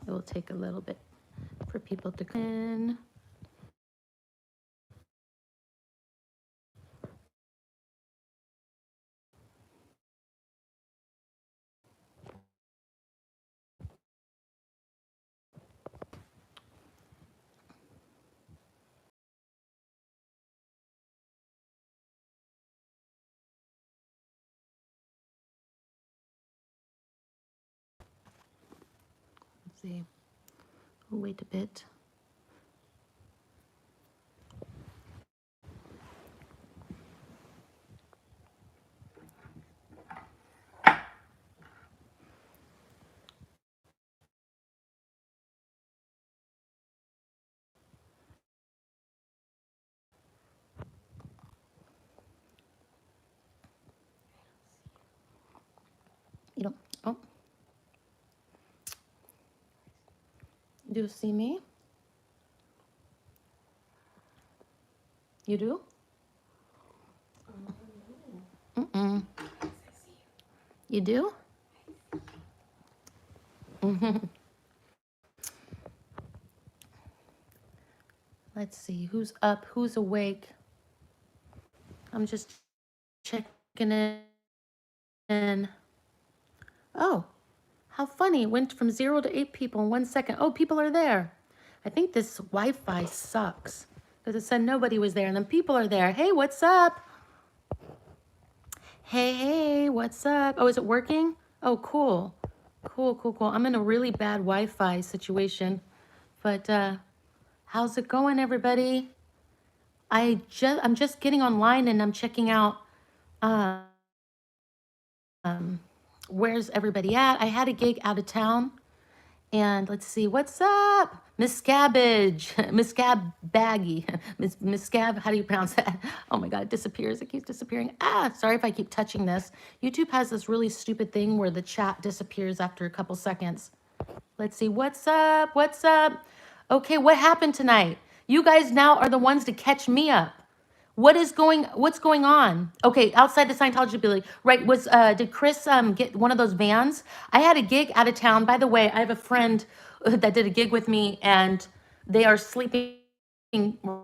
It will take a little bit for people to come in. Let's see. We'll wait a bit. You don't, oh, do you see me? You do? Mm-mm. You do? Mm-hmm. Let's see, who's up, who's awake? I'm just checking in. Oh, how funny. It went from 0 to 8 people in 1 second. Oh, people are there. I think this Wi-Fi sucks because it said nobody was there and then people are there. Hey, what's up? Hey, what's up? Oh, is it working? Oh, cool. Cool. I'm in a really bad Wi-Fi situation, but how's it going, everybody? I'm just getting online and I'm checking out um, where's everybody at? I had a gig out of town. And let's see, what's up? Miss Scabbage, Miss Scab Baggy, Miss Scab, how do you pronounce that? Oh my God, it disappears, it keeps disappearing. Sorry if I keep touching this. YouTube has this really stupid thing where the chat disappears after a couple seconds. Let's see, what's up? Okay, what happened tonight? You guys now are the ones to catch me up. What's going on? Okay, outside the Scientology building, right? Did Chris get one of those vans? I had a gig out of town. By the way, I have a friend that did a gig with me, and they are sleeping. We're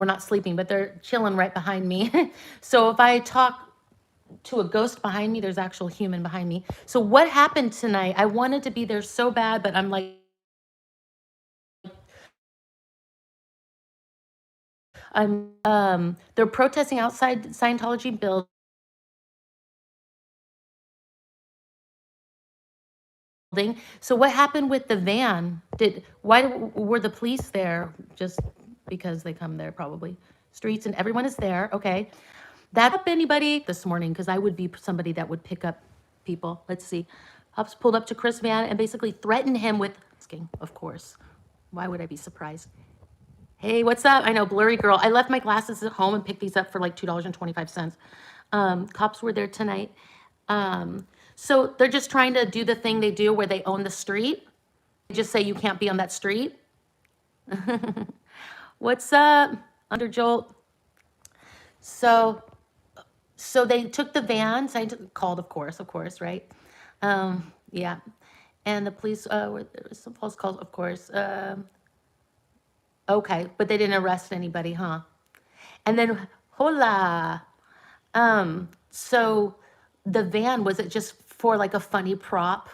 not sleeping, but they're chilling right behind me. So if I talk to a ghost behind me, there's actual human behind me. So what happened tonight? I wanted to be there so bad, but I'm like, they're protesting outside Scientology building. So what happened with the van? Why were the police there? Just because they come there, probably. Streets and everyone is there. Okay. That up anybody this morning? Because I would be somebody that would pick up people. Let's see. Hups pulled up to Chris' van and basically threatened him with asking, of course. Why would I be surprised? Hey, what's up? I know, blurry girl. I left my glasses at home and picked these up for like $2.25. Cops were there tonight. So they're just trying to do the thing they do where they own the street. They just say you can't be on that street. What's up? Underjolt. So they took the vans. I called, of course, right? Yeah. And the police, there was some false calls, of course. Okay, but they didn't arrest anybody, huh? And then, hola. So the van, was it just for like a funny prop?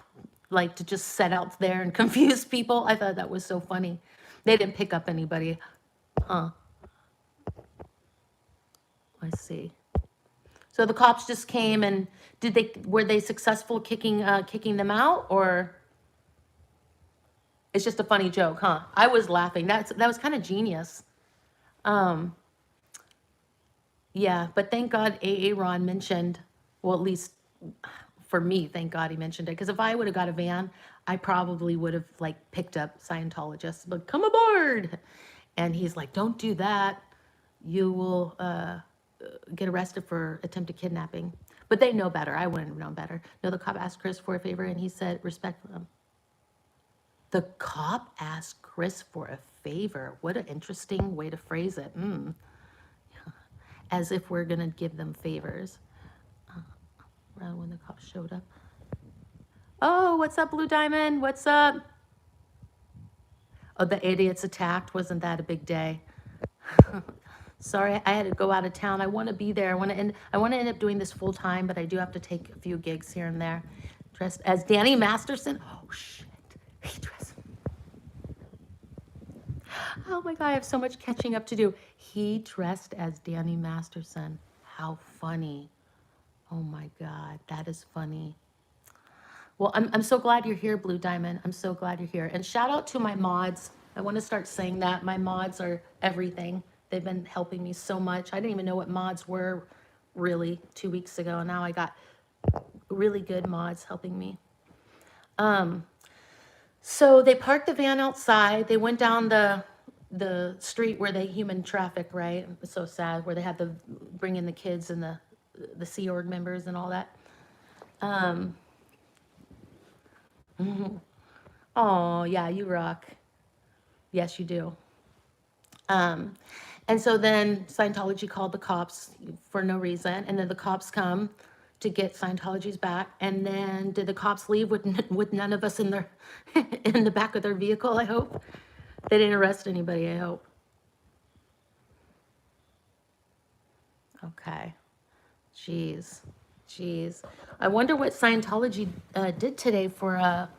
Like to just set out there and confuse people? I thought that was so funny. They didn't pick up anybody, huh? Let's see. So the cops just came and were they successful kicking them out, or it's just a funny joke, huh? I was laughing. That was kind of genius. Yeah, but thank God Ron mentioned, well, at least for me, thank God he mentioned it. Because if I would have got a van, I probably would have like picked up Scientologists, but come aboard. And he's like, don't do that. You will get arrested for attempted kidnapping. But they know better. I wouldn't have known better. No, the cop asked Chris for a favor and he said, respect them. The cop asked Chris for a favor. What an interesting way to phrase it. As if we're going to give them favors. Around when the cops showed up. Oh, what's up, Blue Diamond? What's up? Oh, the idiots attacked. Wasn't that a big day? Sorry, I had to go out of town. I want to be there. I want to end up doing this full time, but I do have to take a few gigs here and there. Dressed as Danny Masterson. Oh shit. He dressed. Oh my God, I have so much catching up to do. He dressed as Danny Masterson. How funny. Oh my God, that is funny. Well, I'm so glad you're here, Blue Diamond. I'm so glad you're here. And shout out to my mods. I want to start saying that. My mods are everything. They've been helping me so much. I didn't even know what mods were really 2 weeks ago. And now I got really good mods helping me. So they parked the van outside. They went down the street where they human traffic, right? It's so sad, where they had to bring in the kids and the Sea Org members and all that. Oh, yeah, you rock. Yes, you do. And so then Scientology called the cops for no reason, and then the cops come to get Scientology's back. And then did the cops leave with none of us in their in the back of their vehicle? I hope they didn't arrest anybody. I hope. Okay. Jeez, jeez. I wonder what Scientology did today for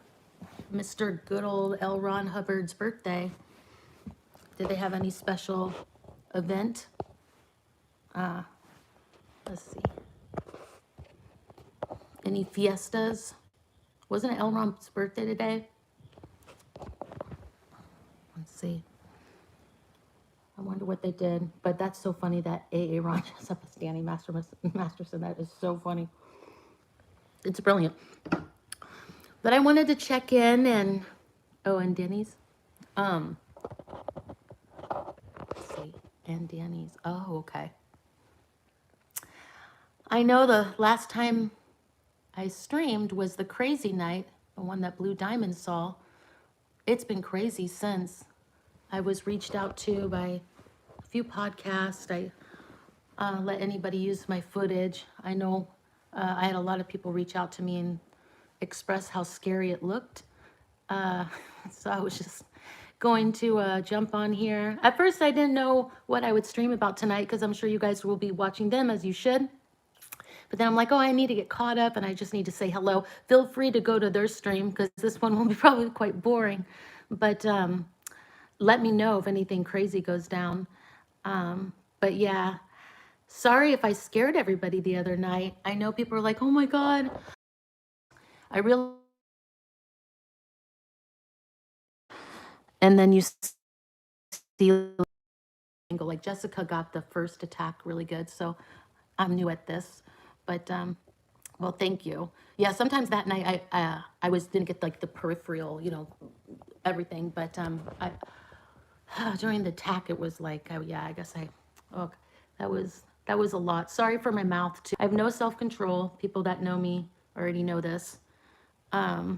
Mr. Good old L. Ron Hubbard's birthday. Did they have any special event? Let's see. Any fiestas? Wasn't it L. Ron's birthday today? Let's see. I wonder what they did. But that's so funny that A. Ron dressed up as Danny Masterson. That is so funny. It's brilliant. But I wanted to check in and, oh, and Denny's. Let's see. And Danny's. Oh, okay. I know the last time I streamed was the crazy night, the one that Blue Diamond saw. It's been crazy since. I was reached out to by a few podcasts. I let anybody use my footage. I know I had a lot of people reach out to me and express how scary it looked. So I was just going to jump on here. At first, I didn't know what I would stream about tonight because I'm sure you guys will be watching them as you should. But then I'm like, oh, I need to get caught up and I just need to say hello. Feel free to go to their stream because this one will be probably quite boring. But let me know if anything crazy goes down. But yeah, sorry if I scared everybody the other night. I know people are like, oh my God. I really, and then you see, like Jessica got the first attack really good. So I'm new at this, but well, thank you. Yeah, sometimes that night I didn't get like the peripheral, everything, but I during the attack it was like yeah, I guess oh, that was a lot. Sorry for my mouth too. I have no self-control. People that know me already know this. I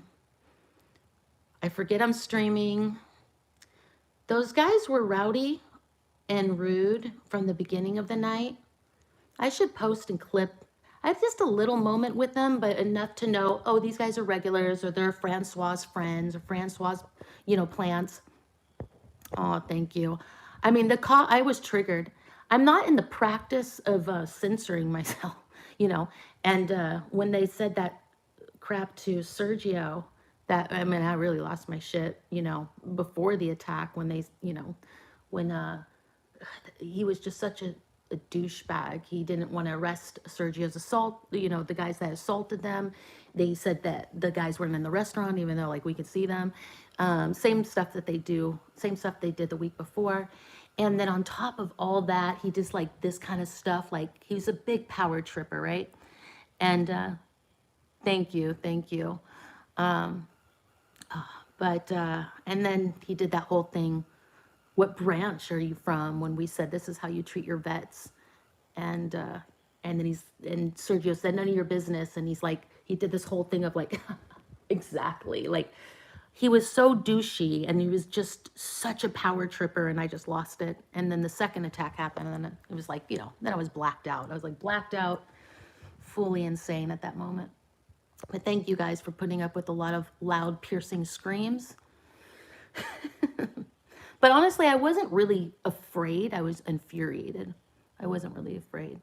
forget I'm streaming. Those guys were rowdy and rude from the beginning of the night. I should post and clip. I had just a little moment with them, but enough to know, oh, these guys are regulars or they're Francois' friends or Francois', plants. Oh, thank you. I mean, I was triggered. I'm not in the practice of censoring myself, and when they said that crap to Sergio, I really lost my shit, before the attack when when he was just such a douchebag. He didn't want to arrest Sergio's assault, the guys that assaulted them. They said that the guys weren't in the restaurant, even though like we could see them. Same stuff they did the week before. And then on top of all that, he just like this kind of stuff, like he was a big power tripper, right? And thank you. But and then he did that whole thing. What branch are you from? When we said this is how you treat your vets, and then and Sergio said none of your business, and he's like he did this whole thing of like exactly like he was so douchey and he was just such a power tripper, and I just lost it. And then the second attack happened, and then it was like then I was blacked out. I was like blacked out, fully insane at that moment. But thank you guys for putting up with a lot of loud, piercing screams. But honestly, I wasn't really afraid. I was infuriated. I wasn't really afraid.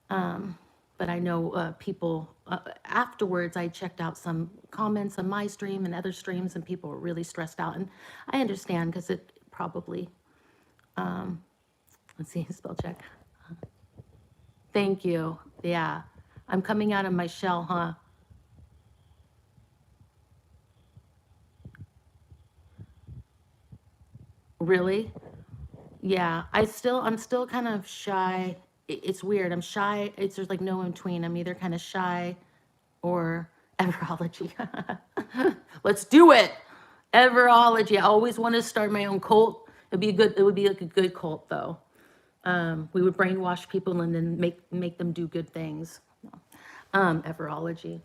But I know people, afterwards, I checked out some comments on my stream and other streams, and people were really stressed out. And I understand because it probably, let's see, spell check. Thank you. Yeah. I'm coming out of my shell, huh? Really? Yeah. I'm still kind of shy. It's weird. I'm shy. There's like no in between. I'm either kind of shy or everology. Let's do it. Everology. I always wanted to start my own cult. It would be like a good cult though. We would brainwash people and then make them do good things. Everology.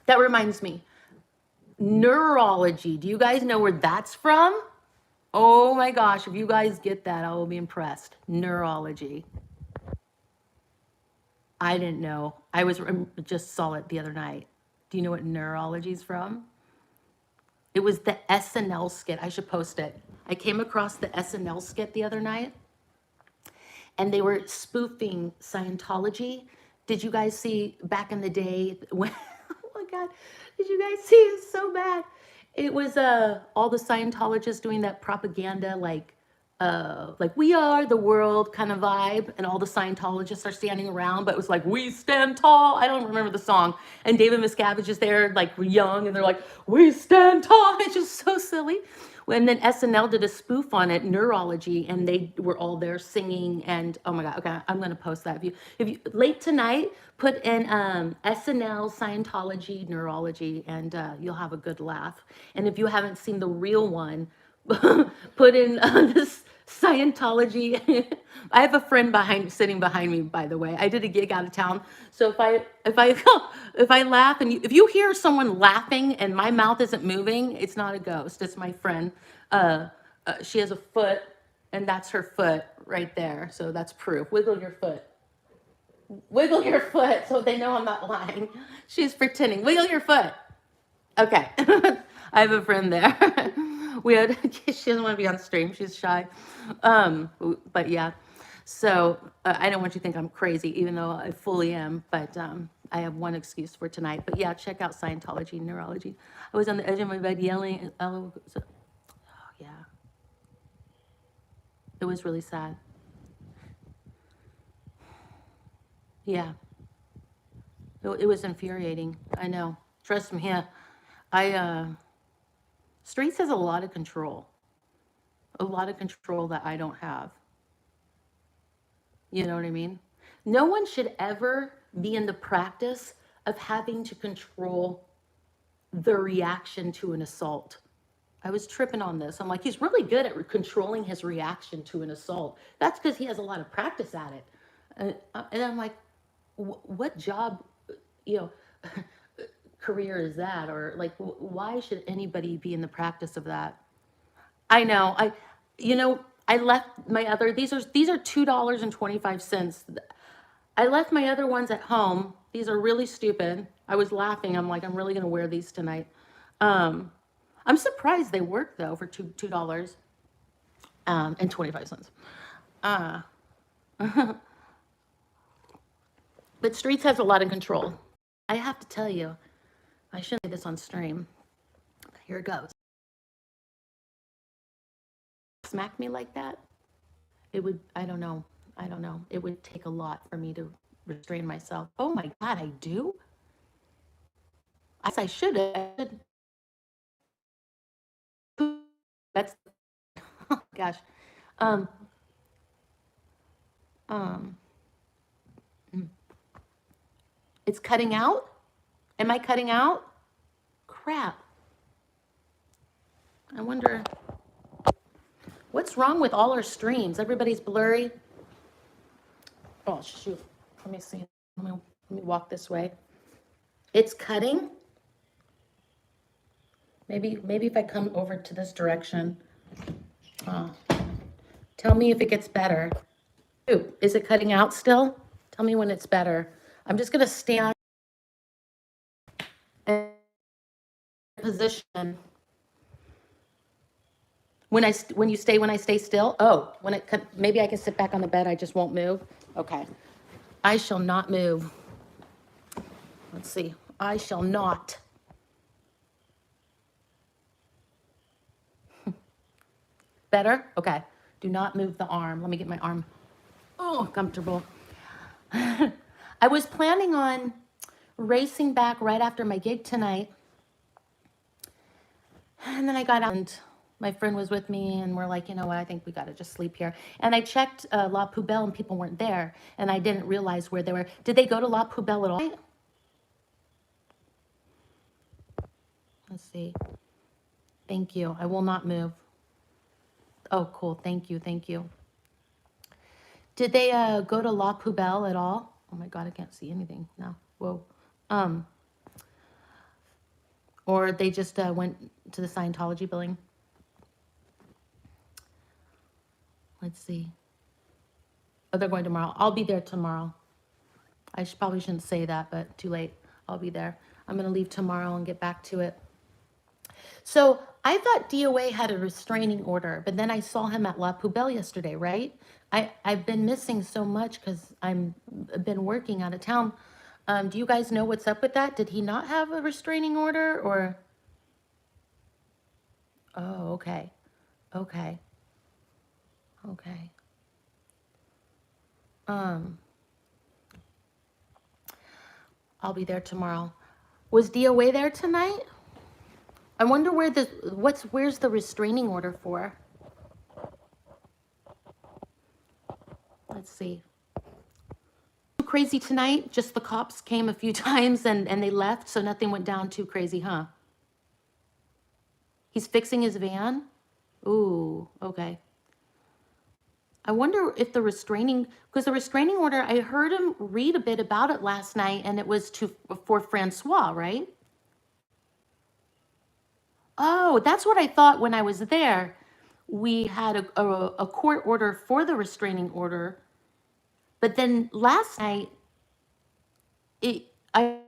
That reminds me. Neurology. Do you guys know where that's from? Oh my gosh, if you guys get that, I will be impressed. Neurology. I didn't know. Just saw it the other night. Do you know what neurology is from? It was the SNL skit. I should post it. I came across the SNL skit the other night, and they were spoofing Scientology. Did you guys see back in the day when, oh my God, did you guys see it? So bad. It was all the Scientologists doing that propaganda, like we are the world kind of vibe, and all the Scientologists are standing around, but it was like, we stand tall. I don't remember the song. And David Miscavige is there, like young, and they're like, we stand tall. It's just so silly. And then SNL did a spoof on it, Neurology, and they were all there singing. And oh my God, okay, I'm gonna post that. If you late tonight, put in SNL Scientology Neurology, and you'll have a good laugh. And if you haven't seen the real one, put in this Scientology. I have a friend sitting behind me, by the way. I did a gig out of town, so if I laugh and if you hear someone laughing and my mouth isn't moving, it's not a ghost. It's my friend. She has a foot, and that's her foot right there. So that's proof. Wiggle your foot. Wiggle your foot, so they know I'm not lying. She's pretending. Wiggle your foot. Okay. I have a friend there. She doesn't want to be on stream. She's shy. But yeah. So I don't want you to think I'm crazy, even though I fully am. But I have one excuse for tonight. But yeah, check out Scientology, Neurology. I was on the edge of my bed yelling. Oh, yeah. It was really sad. Yeah. It was infuriating. I know. Trust me. Yeah. Streets has a lot of control. A lot of control that I don't have. You know what I mean? No one should ever be in the practice of having to control the reaction to an assault. I was tripping on this. I'm like, he's really good at controlling his reaction to an assault. That's because he has a lot of practice at it. And I'm like, what job, you know, career is that? Or like, why should anybody be in the practice of that? I know. I left my other, these are $2.25. I left my other ones at home. These are really stupid. I was laughing. I'm like, I'm really gonna wear these tonight. I'm surprised they work though for $2 and 25 cents. But Streets has a lot of control. I have to tell you, I shouldn't say this on stream. Here it goes. Smack me like that, it would, I don't know. It would take a lot for me to restrain myself. Oh my God, I do? I should have. That's, oh gosh. Um, um, it's cutting out? Am I cutting out? Crap. I wonder, what's wrong with all our streams? Everybody's blurry. Oh, shoot. Let me see. Let me walk this way. It's cutting. Maybe if I come over to this direction. Tell me if it gets better. Ooh, is it cutting out still? Tell me when it's better. I'm just gonna stand. position. When I stay still. Oh, maybe I can sit back on the bed. I just won't move. Okay. I shall not move. Let's see. I shall not. Better? Okay. Do not move the arm. Let me get my arm. Oh, comfortable. I was planning on racing back right after my gig tonight. And then I got out and my friend was with me and we're like, you know what, I think we got to just sleep here. And I checked La Poubelle and people weren't there. And I didn't realize where they were. Did they go to La Poubelle at all? Let's see. Thank you. I will not move. Oh, cool. Thank you. Thank you. Did they go to La Poubelle at all? Oh my God, I can't see anything now. Whoa. Or they just went to the Scientology building. Let's see. Oh, they're going tomorrow. I'll be there tomorrow. I probably shouldn't say that, but too late. I'll be there. I'm going to leave tomorrow and get back to it. So I thought DOA had a restraining order, but then I saw him at La Poubelle yesterday, right? I've been missing so much because I've been working out of town. Do you guys know what's up with that? Did he not have a restraining order or? Oh, okay. Okay. Okay. I'll be there tomorrow. Was DOA there tonight? I wonder where's the restraining order for? Let's see. Too crazy tonight? Just the cops came a few times and they left, so nothing went down too crazy, huh? He's fixing his van? Ooh, okay. I wonder if the restraining, because the restraining order, I heard him read a bit about it last night, and it was for Francois, right? Oh, that's what I thought when I was there. We had a court order for the restraining order, but then last night, I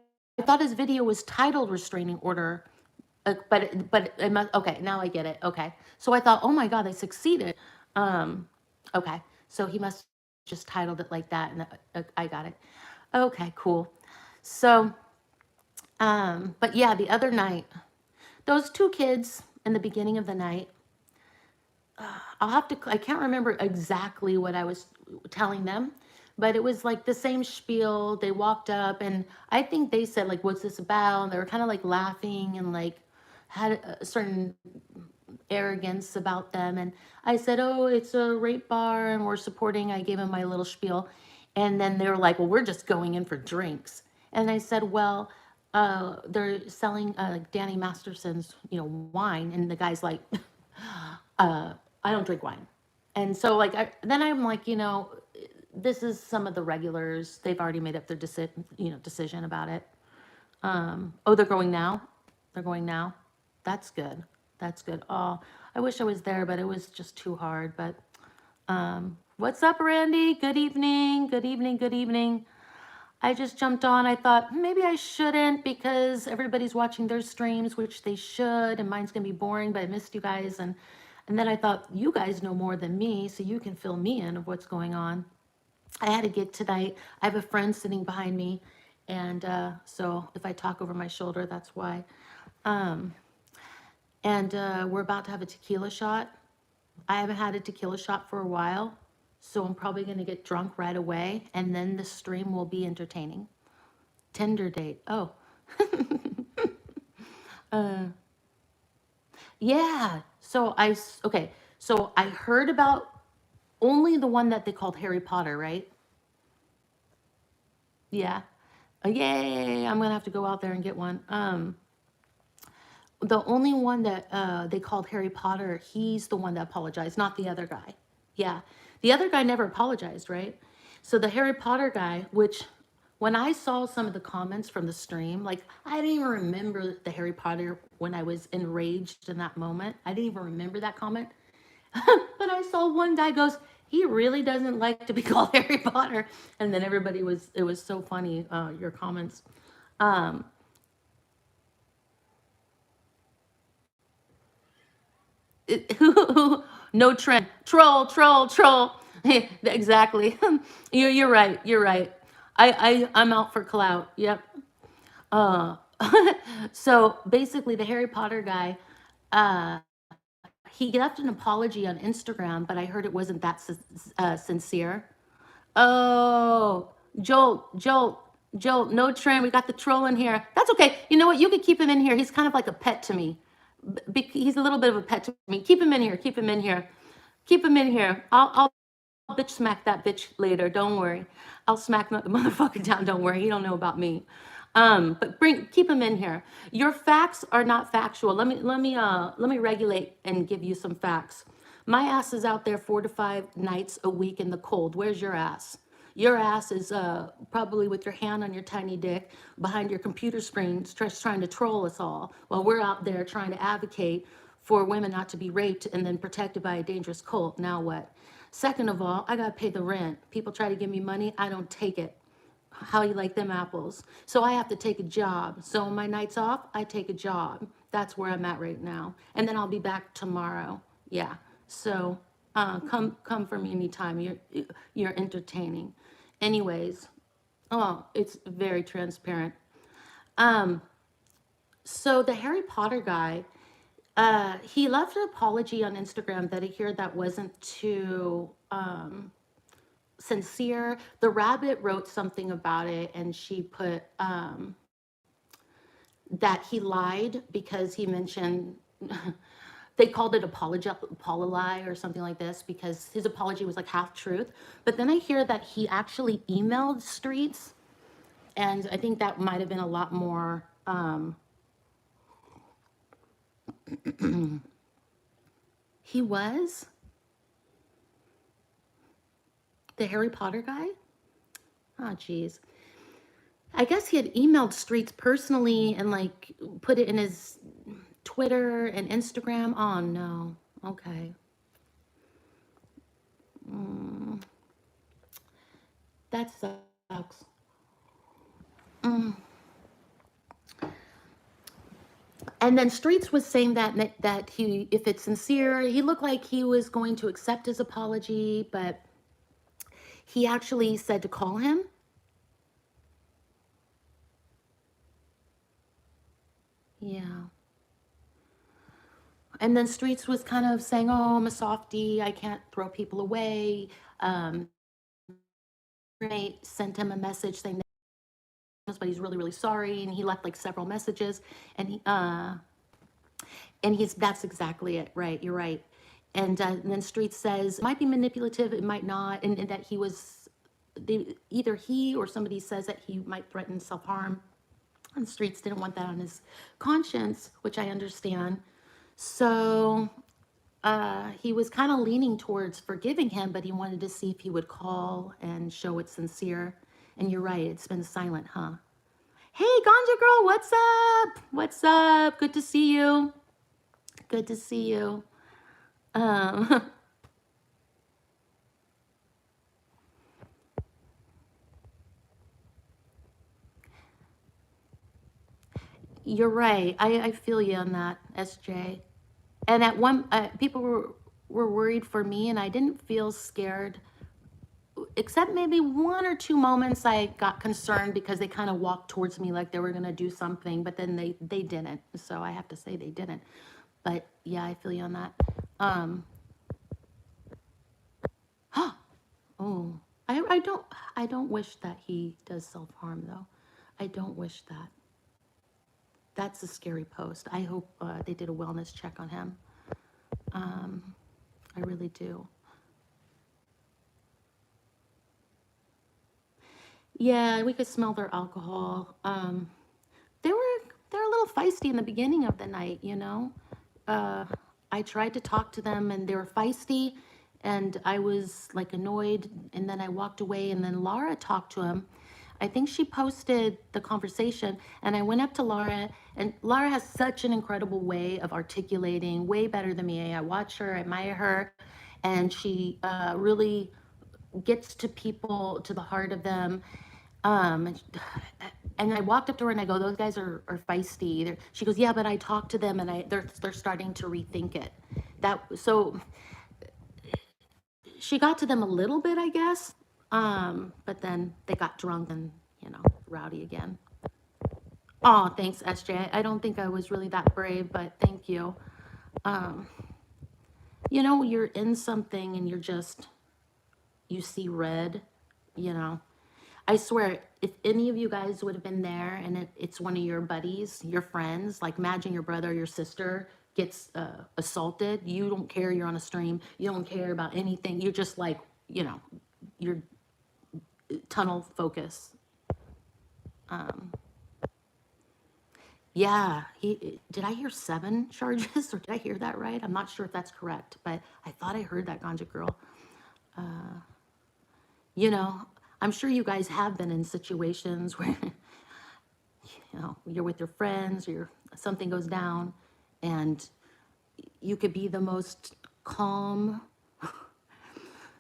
thought his video was titled restraining order, but it must, okay, now I get it. Okay, so I thought, oh my God, they succeeded. Okay, so he must just titled it like that, and I got it. Okay, cool. So, but yeah, the other night, those two kids in the beginning of the night, I can't remember exactly what I was telling them, but it was like the same spiel. They walked up and I think they said like, what's this about? And they were kind of like laughing and like had a certain arrogance about them. And I said, oh, it's a rape bar and we're supporting, I gave them my little spiel. And then they were like, well, we're just going in for drinks. And I said, well, they're selling like Danny Masterson's, wine. And the guy's like, I don't drink wine. And so like, then I'm like, this is some of the regulars. They've already made up their decision about it. Oh, they're going now? They're going now? That's good. That's good. Oh, I wish I was there, but it was just too hard. But what's up, Randy? Good evening. Good evening. Good evening. I just jumped on. I thought maybe I shouldn't because everybody's watching their streams, which they should, and mine's going to be boring, but I missed you guys. And then I thought you guys know more than me, so you can fill me in of what's going on. I had a gig tonight. I have a friend sitting behind me, and so if I talk over my shoulder, that's why. And we're about to have a tequila shot. I haven't had a tequila shot for a while, so I'm probably going to get drunk right away, and then the stream will be entertaining. Tinder date. Oh. Yeah. So I heard about only the one that they called Harry Potter, right? Yeah. Yay, I'm gonna have to go out there and get one. The only one that they called Harry Potter, he's the one that apologized, not the other guy. Yeah. The other guy never apologized, right? So the Harry Potter guy, which when I saw some of the comments from the stream, like I didn't even remember the Harry Potter when I was enraged in that moment. I didn't even remember that comment. But I saw one guy goes, he really doesn't like to be called Harry Potter. And then it was so funny, your comments. No trend. Troll, troll, troll. Exactly. You're right. You're right. I'm out for clout. Yep. Uh, so basically, the Harry Potter guy, uh, he left an apology on Instagram, but I heard it wasn't that sincere. Oh, Jolt, no trend. We got the troll in here. That's okay. You know what? You could keep him in here. He's kind of like a pet to me. He's a little bit of a pet to me. Keep him in here. Keep him in here. Keep him in here. I'll bitch smack that bitch later. Don't worry. I'll smack the motherfucker down. Don't worry. He don't know about me. But keep him in here. Your facts are not factual. Let me regulate and give you some facts. My ass is out there 4 to 5 nights a week in the cold. Where's your ass? Your ass is probably with your hand on your tiny dick behind your computer screen, just trying to troll us all while we're out there trying to advocate for women not to be raped and then protected by a dangerous cult. Now what? Second of all, I got to pay the rent. People try to give me money, I don't take it. How you like them apples? So I have to take a job. So on my nights off, I take a job. That's where I'm at right now. And then I'll be back tomorrow. Yeah. So come for me anytime. You're entertaining. Anyways, oh, it's very transparent. Um, so the Harry Potter guy, he left an apology on Instagram that I hear that wasn't too sincere. The rabbit wrote something about it, and she put that he lied because he mentioned they called it apology or something like this because his apology was like half truth. But then I hear that he actually emailed Streets, and I think that might have been a lot more. He was the Harry Potter guy. Oh, geez. I guess he had emailed Streets personally and like put it in his Twitter and Instagram. Oh no. Okay. That sucks. And then Streets was saying that he, if it's sincere, he looked like he was going to accept his apology, but he actually said to call him. Yeah. And then Streets was kind of saying, "Oh, I'm a softie. I can't throw people away." Roommate sent him a message saying that, but he's really, really sorry, and he left like several messages, and he's that's exactly it, right? You're right. And then Streets says it might be manipulative, it might not, and that he was, either he or somebody says that he might threaten self harm, and Streets didn't want that on his conscience, which I understand. So he was kind of leaning towards forgiving him, but he wanted to see if he would call and show it's sincere. And you're right, it's been silent, huh? Hey, Ganja Girl, what's up? What's up? Good to see you. Good to see you. Um, you're right. I feel you on that, SJ. And at one, people were worried for me, and I didn't feel scared, except maybe 1 or 2 moments I got concerned because they kind of walked towards me like they were going to do something, but then they didn't. So I have to say they didn't. But yeah, I feel you on that. Um, oh, I don't wish that he does self-harm though. I don't wish that. That's a scary post. I hope they did a wellness check on him. I really do. Yeah, we could smell their alcohol. They were they're a little feisty in the beginning of the night, you know. Uh, I tried to talk to them, and they were feisty, and I was like annoyed, and then I walked away, and then Laura talked to him. I think she posted the conversation, and I went up to Laura, and Laura has such an incredible way of articulating, way better than me. I watch her, I admire her, and she really gets to people, to the heart of them. Um, and I walked up to her and I go, "Those guys are feisty." She goes, "Yeah, but I talked to them, and they're starting to rethink it. So she got to them a little bit, I guess. But then they got drunk and, rowdy again. Oh, thanks, SJ. I don't think I was really that brave, but thank you. Um, you're in something and you see red, you know. I swear, if any of you guys would have been there and it's one of your buddies, your friends, like imagine your brother or your sister gets assaulted, you don't care, you're on a stream, you don't care about anything, you're just like, you're tunnel focus. Yeah, did I hear 7 charges or did I hear that right? I'm not sure if that's correct, but I thought I heard that, Ganja Girl. You know, I'm sure you guys have been in situations where, you're with your friends or something goes down and you could be the most calm,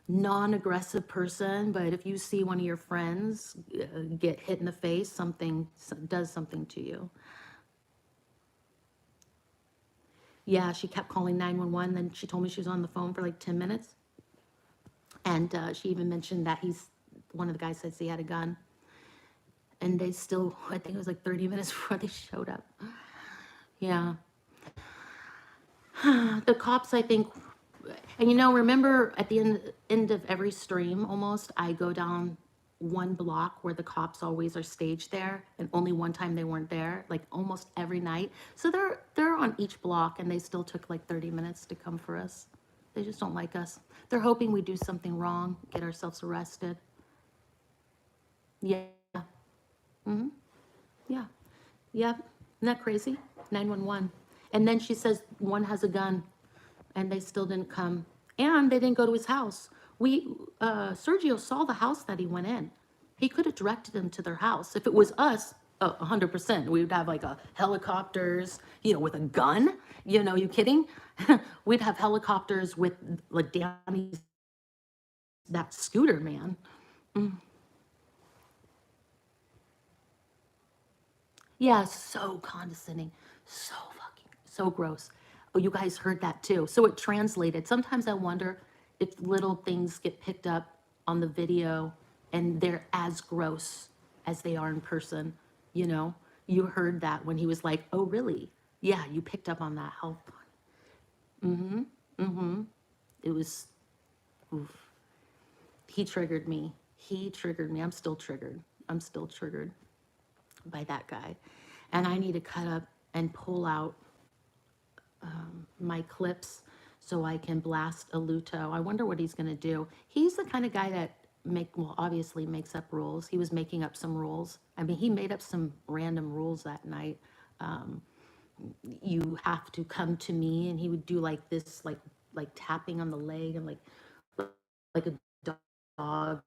non-aggressive person, but if you see one of your friends get hit in the face, something does something to you. Yeah, she kept calling 911. Then she told me she was on the phone for like 10 minutes. And she even mentioned that one of the guys says he had a gun. And they still, I think it was like 30 minutes before they showed up. Yeah. The cops, I think, and remember at the end of every stream almost, I go down one block where the cops always are staged there, and only one time they weren't there, like almost every night. So they're on each block, and they still took like 30 minutes to come for us. They just don't like us. They're hoping we do something wrong, get ourselves arrested. Yeah. Mm-hmm. Yeah. Yep. Isn't that crazy? 911. And then she says one has a gun, and they still didn't come. And they didn't go to his house. Sergio saw the house that he went in. He could have directed them to their house. If it was us, 100%, we would have like helicopters, with a gun. You kidding? We'd have helicopters with like Danny's, that scooter, man. Yeah, so condescending, so gross. Oh, you guys heard that too. So it translated. Sometimes I wonder if little things get picked up on the video and they're as gross as they are in person. You know, you heard that when he was like, "Oh, really? Yeah, you picked up on that. How funny." It was, oof. He triggered me. He triggered me. I'm still triggered. I'm still triggered by that guy. And I need to cut up and pull out my clips so I can blast Aluto. I wonder what he's going to do. He's the kind of guy that obviously makes up rules. He was making up some rules. I mean, he made up some random rules that night. You have to come to me, and he would do like this, like tapping on the leg and like a dog.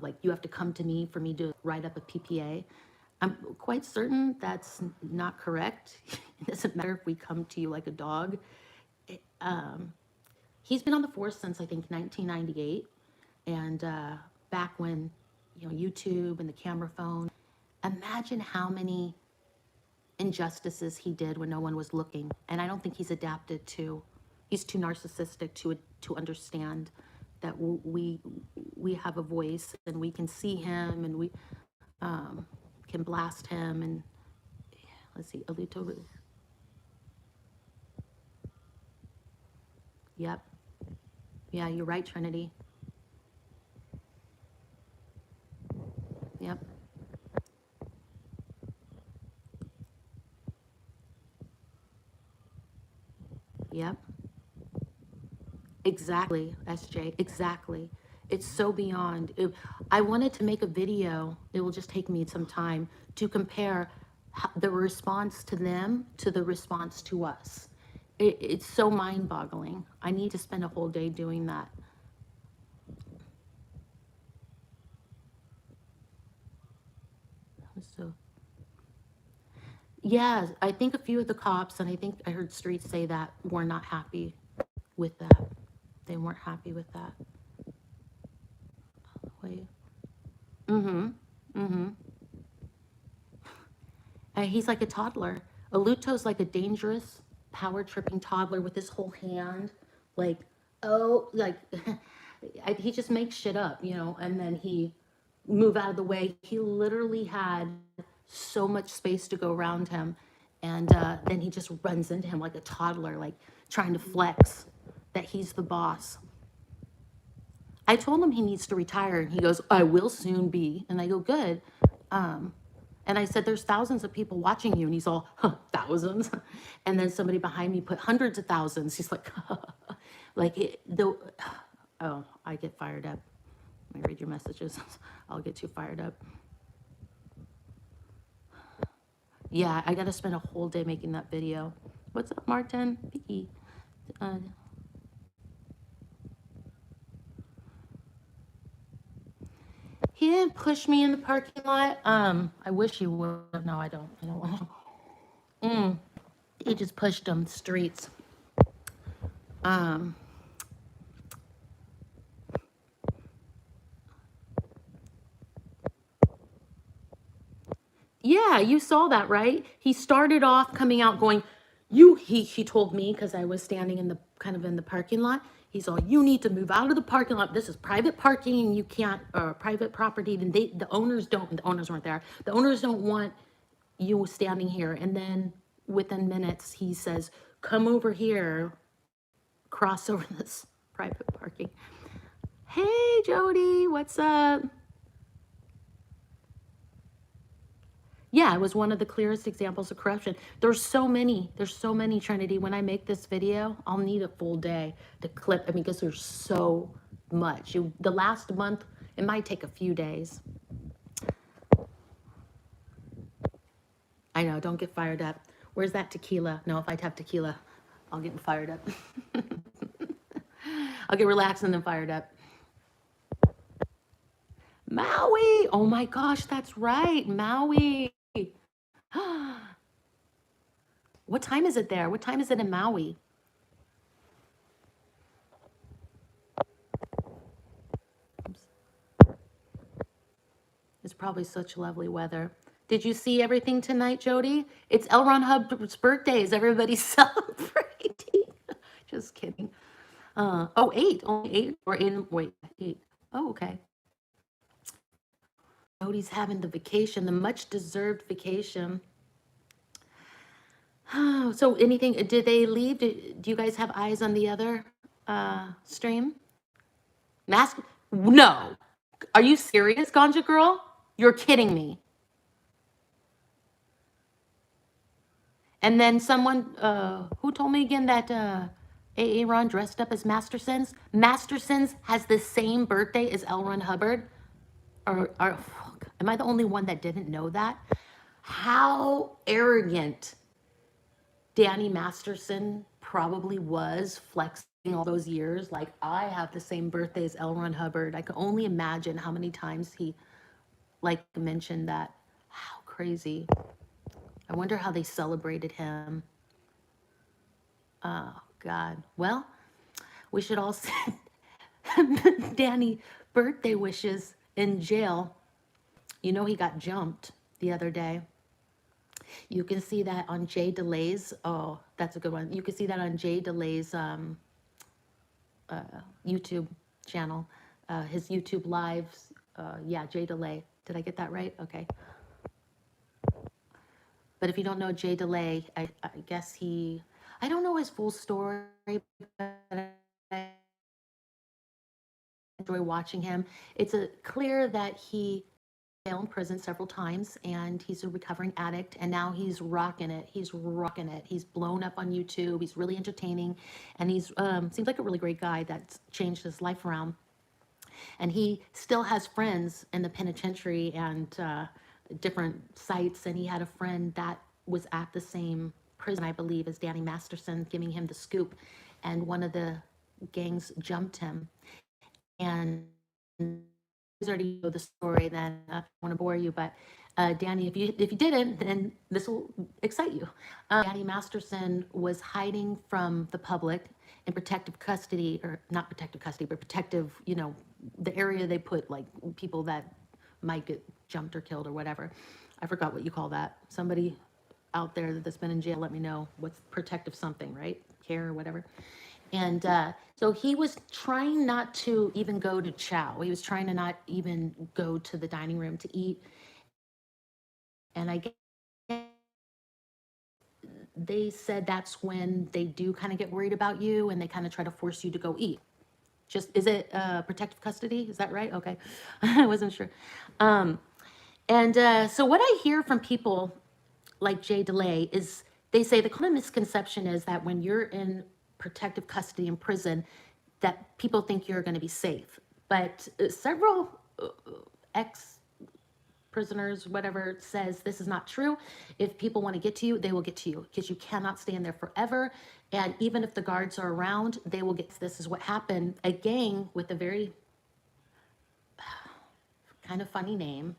Like, you have to come to me for me to write up a PPA. I'm quite certain that's not correct. It doesn't matter if we come to you like a dog. He's been on the force since I think 1998, and back when YouTube and the camera phone. Imagine how many injustices he did when no one was looking, and I don't think he's adapted to. He's too narcissistic to understand that we have a voice and we can see him and we can blast him. And let's see, Alito. Yep. Yeah, you're right, Trinity. Yep. Yep. Exactly, SJ. Exactly. It's so beyond. I wanted to make a video. It will just take me some time to compare the response to them to the response to us. It's so mind-boggling. I need to spend a whole day doing that. So, yeah, I think a few of the cops, and I think I heard Street say that, were not happy with that. They weren't happy with that. Wait. Mm-hmm. Mm-hmm. He's like a toddler. Aluto's like a dangerous power tripping toddler with his whole hand, like, oh, like, he just makes shit up, you know, and then he move out of the way. He literally had so much space to go around him. And then he just runs into him like a toddler, like trying to flex that he's the boss. I told him he needs to retire, and he goes, I will soon be. And I go, good. And I said, there's thousands of people watching you. And he's all, huh, thousands. And then somebody behind me put hundreds of thousands. He's like, oh, I get fired up. Let me read your messages. I'll get too fired up. Yeah, I got to spend a whole day making that video. What's up, Martin? Vicky. He didn't push me in the parking lot. I wish he would. No, I don't. I don't want to. He just pushed them streets. Yeah, you saw that, right? He started off coming out going, he told me, because I was standing in the kind of in the parking lot. He's all, you need to move out of the parking lot. This is private parking, and you can't, private property. And the owners weren't there. The owners don't want you standing here. And then within minutes, he says, come over here, cross over this private parking. Hey, Jody, what's up? Yeah, it was one of the clearest examples of corruption. There's so many, Trinity. When I make this video, I'll need a full day to clip. I mean, because there's so much. The last month, it might take a few days. I know, don't get fired up. Where's that tequila? No, if I have tequila, I'll get fired up. I'll get relaxed and then fired up. Maui! Oh my gosh, that's right, Maui. What time is it there? What time is it in Maui? It's probably such lovely weather. Did you see everything tonight, Jody? It's L. Ron Hubbard's birthday. Is everybody celebrating? Just kidding. Oh, 8. Only 8 or in, wait, 8. Oh, okay. Jody's having the vacation, the much deserved vacation. So anything, did they leave? Do you guys have eyes on the other stream? No. Are you serious, Ganja Girl? You're kidding me. And then someone, who told me again that A.A. Ron dressed up as Masterson's? Masterson's has the same birthday as L. Ron Hubbard. Am I the only one that didn't know that? How arrogant Danny Masterson probably was, flexing all those years. Like, I have the same birthday as L. Ron Hubbard. I can only imagine how many times he, like, mentioned that. How crazy. I wonder how they celebrated him. Oh, God. Well, we should all send Danny birthday wishes in jail. You know, he got jumped the other day. You can see that on Jay DeLay's. Oh, that's a good one. You can see that on Jay DeLay's YouTube channel. His YouTube lives. Yeah, Jay DeLay. Did I get that right? Okay. But if you don't know Jay DeLay, I guess I don't know his full story, but I enjoy watching him. It's clear that he in prison several times, and he's a recovering addict, and now he's rocking it. He's blown up on YouTube. He's really entertaining, and he's seems like a really great guy that's changed his life around. And he still has friends in the penitentiary and different sites, and he had a friend that was at the same prison, I believe, as Danny Masterson, giving him the scoop, and one of the gangs jumped him. And already know the story, then I don't want to bore you, but Danny, if you didn't, then this will excite you. Danny Masterson was hiding from the public in protective custody, or not protective custody, but protective, you know, the area they put like people that might get jumped or killed or whatever. I forgot what you call that. Somebody, out there that's been in jail, let me know what's protective something, right? Care or whatever. And so he was trying not to even go to chow. He was trying to not even go to the dining room to eat. And I guess they said that's when they do kind of get worried about you and they kind of try to force you to go eat. Just, is it protective custody? Is that right? Okay. I wasn't sure. So what I hear from people like Jay DeLay is they say the common misconception is that when you're in protective custody in prison, that people think you're going to be safe. But several ex prisoners, whatever, says this is not true. If people want to get to you, they will get to you because you cannot stay in there forever. And even if the guards are around, they will get. This is what happened. A gang with a very kind of funny name,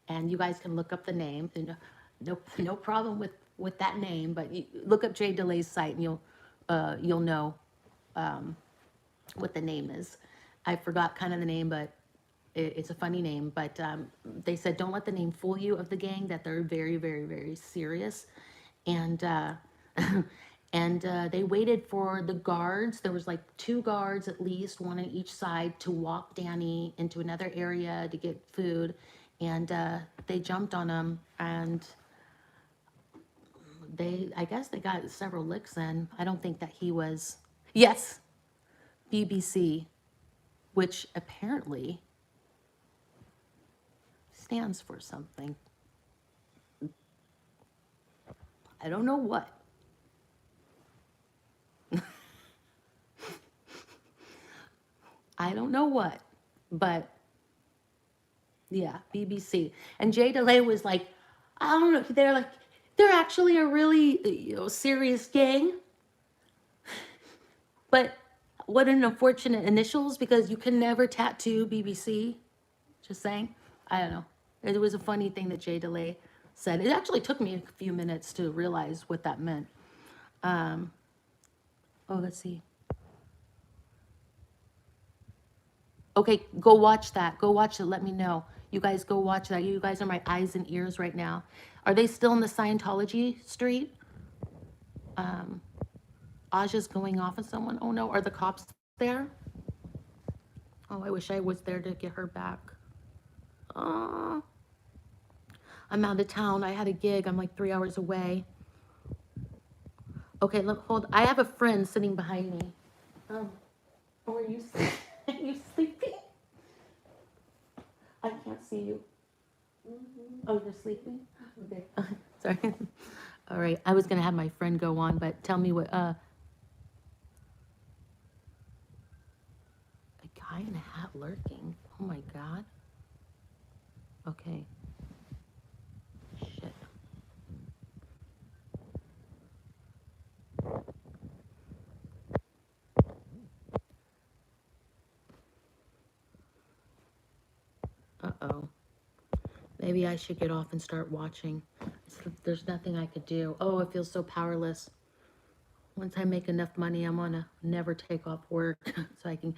and you guys can look up the name. No problem with that name, but you look up Jay DeLay's site and you'll know what the name is. I forgot kind of the name, but it's a funny name. But they said don't let the name fool you of the gang, that they're very, very, very serious. And they waited for the guards. There was like 2 guards at least, one on each side, to walk Danny into another area to get food. And they jumped on him, and I guess they got several licks in. I don't think that he was, yes, BBC, which apparently stands for something. I don't know what. I don't know what, but yeah, BBC. And Jay DeLay was like, I don't know, they're actually a really, serious gang. But what an unfortunate initials, because you can never tattoo BBC. Just saying. I don't know. It was a funny thing that Jay DeLay said. It actually took me a few minutes to realize what that meant. Let's see. Okay, go watch that. Go watch it. Let me know. You guys go watch that. You guys are my eyes and ears right now. Are they still in the Scientology street? Aja's going off on someone. Oh no, are the cops there? Oh, I wish I was there to get her back. I'm out of town. I had a gig. I'm like 3 hours away. Okay, look, hold. I have a friend sitting behind me. Are you sleeping? Are you sleeping? I can't see you. Oh, you're sleeping? Okay. Sorry. All right. I was gonna have my friend go on, but tell me what. A guy in a hat lurking. Oh my God. Okay. Shit. Uh-oh. Maybe I should get off and start watching. There's nothing I could do. Oh, it feels so powerless. Once I make enough money, I'm gonna never take off work so I can.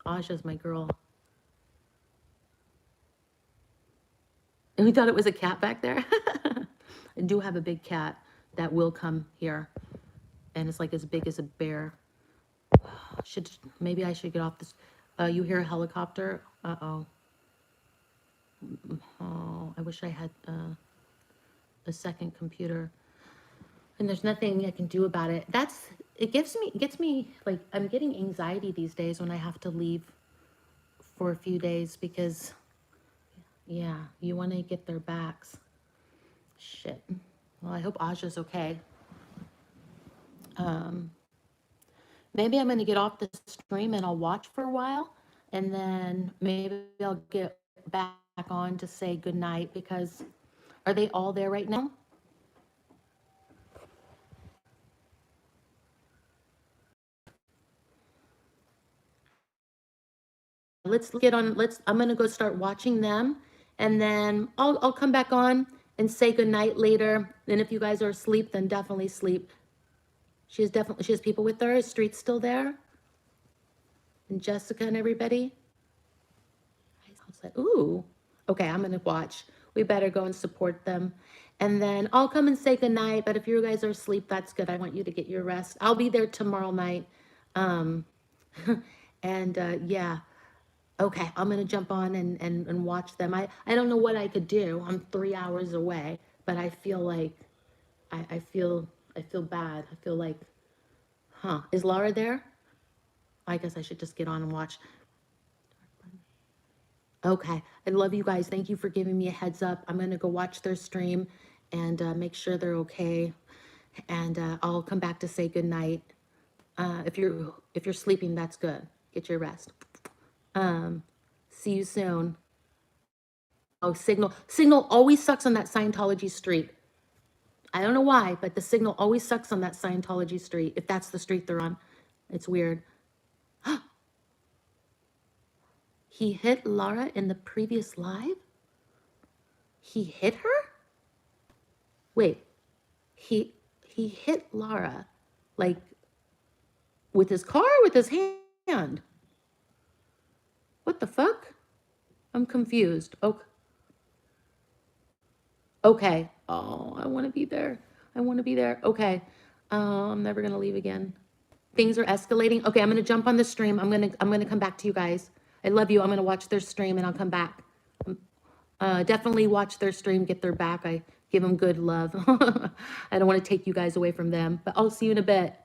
Aja's my girl. And we thought it was a cat back there. I do have a big cat that will come here, and it's like as big as a bear. Maybe I should get off this. You hear a helicopter? Uh-oh. Oh, I wish I had a second computer. And there's nothing I can do about it. It gets me, like, I'm getting anxiety these days when I have to leave for a few days because, yeah, you want to get their backs. Shit. Well, I hope Aja's okay. Maybe I'm going to get off the stream and I'll watch for a while, and then maybe I'll get back on to say goodnight, because are they all there right now? I'm going to go start watching them, and then I'll come back on and say goodnight later. And if you guys are asleep, then definitely sleep. She has people with her. Is Street still there? And Jessica and everybody? Ooh. Okay, I'm gonna watch. We better go and support them. And then I'll come and say goodnight. But if you guys are asleep, that's good. I want you to get your rest. I'll be there tomorrow night. Um, and yeah, okay, I'm gonna jump on and watch them. I don't know what I could do. I'm 3 hours away, but I feel like I feel bad. I feel like, huh? Is Laura there? I guess I should just get on and watch. Okay, I love you guys. Thank you for giving me a heads up. I'm gonna go watch their stream and make sure they're okay. And I'll come back to say goodnight. If you're sleeping, that's good. Get your rest. See you soon. Oh, signal always sucks on that Scientology street. I don't know why, but the signal always sucks on that Scientology street. If that's the street they're on, it's weird. He hit Laura in the previous live? He hit her? Wait, he hit Laura, like, with his car or with his hand? What the fuck? I'm confused. Okay. Oh, I want to be there. I want to be there. Okay. I'm never gonna leave again. Things are escalating. Okay, I'm gonna jump on the stream. I'm gonna come back to you guys. I love you. I'm gonna watch their stream and I'll come back. Definitely watch their stream, get their back. I give them good love. I don't want to take you guys away from them, but I'll see you in a bit.